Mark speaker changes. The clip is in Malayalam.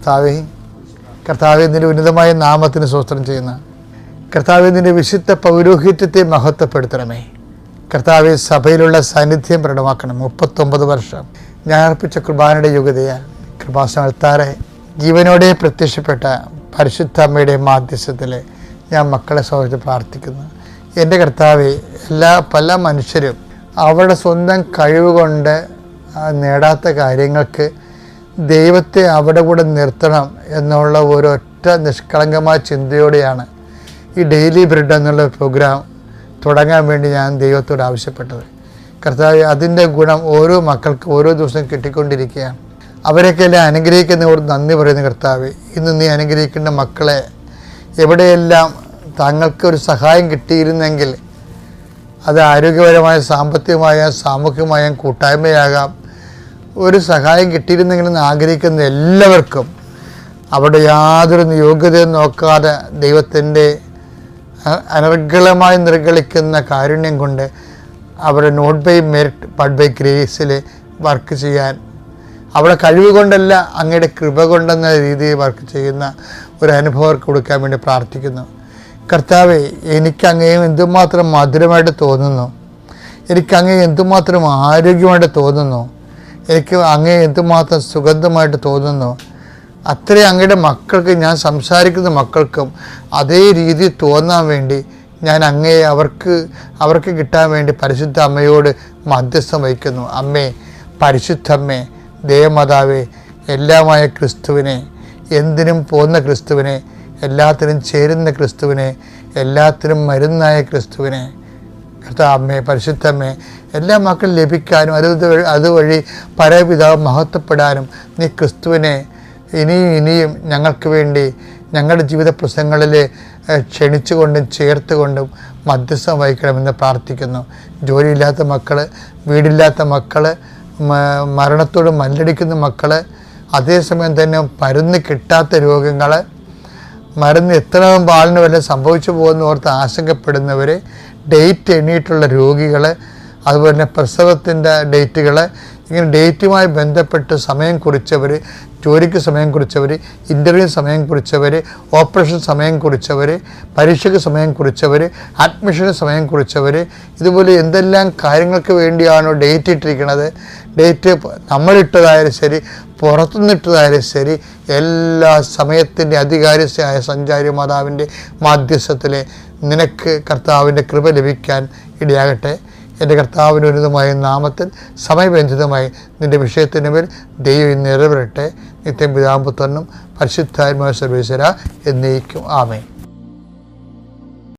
Speaker 1: കർത്താവേ നിന്റെ ഉന്നതമായ നാമത്തിന് സ്തോത്രം ചെയ്യുന്ന കർത്താവേ നിന്റെ വിശുദ്ധ പൗരോഹിത്യത്തെ മഹത്വപ്പെടുത്തണമേ. കർത്താവെ സഭയിലുള്ള സാന്നിധ്യം പ്രകടമാക്കണം. 39 വർഷം ഞാൻ അർപ്പിച്ച കുർബാനയുടെ യോഗ്യതയാൽ കൃപാസനത്താറെ ജീവനോടെ പ്രത്യക്ഷപ്പെട്ട പരിശുദ്ധ അമ്മയുടെ മാധ്യസ്ഥത്തിൽ ഞാൻ മക്കളെ സൗഹൃദം പ്രാർത്ഥിക്കുന്നു. എൻ്റെ കർത്താവെ, പല മനുഷ്യരും അവരുടെ സ്വന്തം കഴിവ് കൊണ്ട് നേടാത്ത കാര്യങ്ങൾക്ക് ദൈവത്തെ അവിടെ കൂടെ നിർത്തണം എന്നുള്ള ഒരൊറ്റ നിഷ്കളങ്കമായ ചിന്തയോടെയാണ് ഈ ഡെയിലി ബ്രെഡ് എന്നുള്ള പ്രോഗ്രാം തുടങ്ങാൻ വേണ്ടി ഞാൻ ദൈവത്തോട് ആവശ്യപ്പെട്ടത്. കർത്താവെ, അതിൻ്റെ ഗുണം ഓരോ മക്കൾക്ക് ഓരോ ദിവസവും കിട്ടിക്കൊണ്ടിരിക്കുകയാണ്. അവരെയൊക്കെല്ലാം അനുഗ്രഹിക്കുന്നവരോട് നന്ദി പറയുന്ന കർത്താവെ, ഇന്ന് നീ അനുഗ്രഹിക്കേണ്ട മക്കളെ എവിടെയെല്ലാം തങ്ങൾക്കൊരു സഹായം കിട്ടിയിരുന്നെങ്കിൽ അത് ആരോഗ്യപരമായ, സാമ്പത്തികമായ, സാമൂഹികമായ കൂട്ടായ്മയാകാം, ഒരു സഹായം കിട്ടിയിരുന്നെങ്കിലെന്ന് ആഗ്രഹിക്കുന്ന എല്ലാവർക്കും അവിടെ യാതൊരു യോഗ്യതയും നോക്കാതെ ദൈവത്തിൻ്റെ അനർഗളമായി നിർഗളിക്കുന്ന കാരുണ്യം കൊണ്ട് അവിടെ not by merit but by ഗ്രേസിൽ വർക്ക് ചെയ്യാൻ, അവിടെ കഴിവ് കൊണ്ടല്ല അങ്ങയുടെ കൃപ കൊണ്ടെന്ന രീതിയിൽ വർക്ക് ചെയ്യുന്ന ഒരു അനുഭവം കൊടുക്കാൻ വേണ്ടി പ്രാർത്ഥിക്കുന്നു. കർത്താവെ, എനിക്കങ്ങയും എന്തുമാത്രം മധുരമായിട്ട് തോന്നുന്നു, എനിക്കങ്ങയെ എന്തുമാത്രം ആരോഗ്യമായിട്ട് തോന്നുന്നു, എനിക്ക് അങ്ങയെ എന്തുമാത്രം സുഗന്ധമായിട്ട് തോന്നുന്നു, അത്രയും അങ്ങയുടെ മക്കൾക്ക്, ഞാൻ സംസാരിക്കുന്ന മക്കൾക്കും അതേ രീതി തോന്നാൻ വേണ്ടി ഞാൻ അങ്ങയെ അവർക്ക് കിട്ടാൻ വേണ്ടി പരിശുദ്ധ അമ്മയോട് മധ്യസ്ഥം വഹിക്കുന്നു. അമ്മേ, പരിശുദ്ധമ്മേ, ദേവമാതാവേ, എല്ലാമായ ക്രിസ്തുവിനെ, എന്തിനും പോകുന്ന ക്രിസ്തുവിനെ, എല്ലാത്തിനും ചേരുന്ന ക്രിസ്തുവിനെ, എല്ലാത്തിനും മരുന്നായ ക്രിസ്തുവിനെ, അമ്മേ, പരിശുദ്ധമ്മേ, എല്ലാ മക്കളും ലഭിക്കാനും അതുവഴി പരപിതാവ് മഹത്വപ്പെടാനും നീ ക്രിസ്തുവിനെ ഇനിയും ഞങ്ങൾക്ക് വേണ്ടി ഞങ്ങളുടെ ജീവിത പ്രശ്നങ്ങളിൽ ക്ഷണിച്ചുകൊണ്ടും ചേർത്തുകൊണ്ടും മധ്യസ്ഥം വഹിക്കണമെന്ന് പ്രാർത്ഥിക്കുന്നു. ജോലിയില്ലാത്ത മക്കൾ, വീടില്ലാത്ത മക്കൾ, മരണത്തോട് മല്ലടിക്കുന്ന മക്കൾ, അതേസമയം തന്നെ മരുന്ന് കിട്ടാത്ത രോഗങ്ങൾ, മരുന്ന് എത്ര ആളിന് വല്ല സംഭവിച്ചു പോകുന്ന ഓർത്ത് ആശങ്കപ്പെടുന്നവർ, ഡേറ്റ് എണ്ണിയിട്ടുള്ള രോഗികൾ, അതുപോലെ തന്നെ പ്രസവത്തിൻ്റെ ഡേറ്റുകൾ, ഇങ്ങനെ ഡേറ്റുമായി ബന്ധപ്പെട്ട് സമയം കുറിച്ചവർ, ജോലിക്ക് സമയം കുറിച്ചവർ, ഇൻ്റർവ്യൂ സമയം കുറിച്ചവർ, ഓപ്പറേഷൻ സമയം കുറിച്ചവർ, പരീക്ഷയ്ക്ക് സമയം കുറിച്ചവർ, അഡ്മിഷന് സമയം കുറിച്ചവർ, ഇതുപോലെ എന്തെല്ലാം കാര്യങ്ങൾക്ക് വേണ്ടിയാണോ ഡേറ്റ് ഇട്ടിരിക്കുന്നത്, ഡേറ്റ് നമ്മളിട്ടതായാലും ശരി, പുറത്തുനിന്നിട്ടതായാലും ശരി, എല്ലാ സമയത്തിൻ്റെ അധികാരിയായ സഞ്ചാരി മാതാവിൻ്റെ മാധ്യസ്ഥത്തിൽ നിനക്ക് കർത്താവിൻ്റെ കൃപ ലഭിക്കാൻ ഇടയാകട്ടെ. എൻ്റെ കർത്താവിൻ്റെ ഉന്നതമായ നാമത്തിൽ സമയബന്ധിതമായി നിൻ്റെ വിഷയത്തിന് മേൽ ദൈവം നിറവേറട്ടെ. നിത്യം പിതാവും പുത്രനും പരിശുദ്ധാത്മാവുമായ സർവേശ്വരാ എന്നേക്കും. ആമേൻ.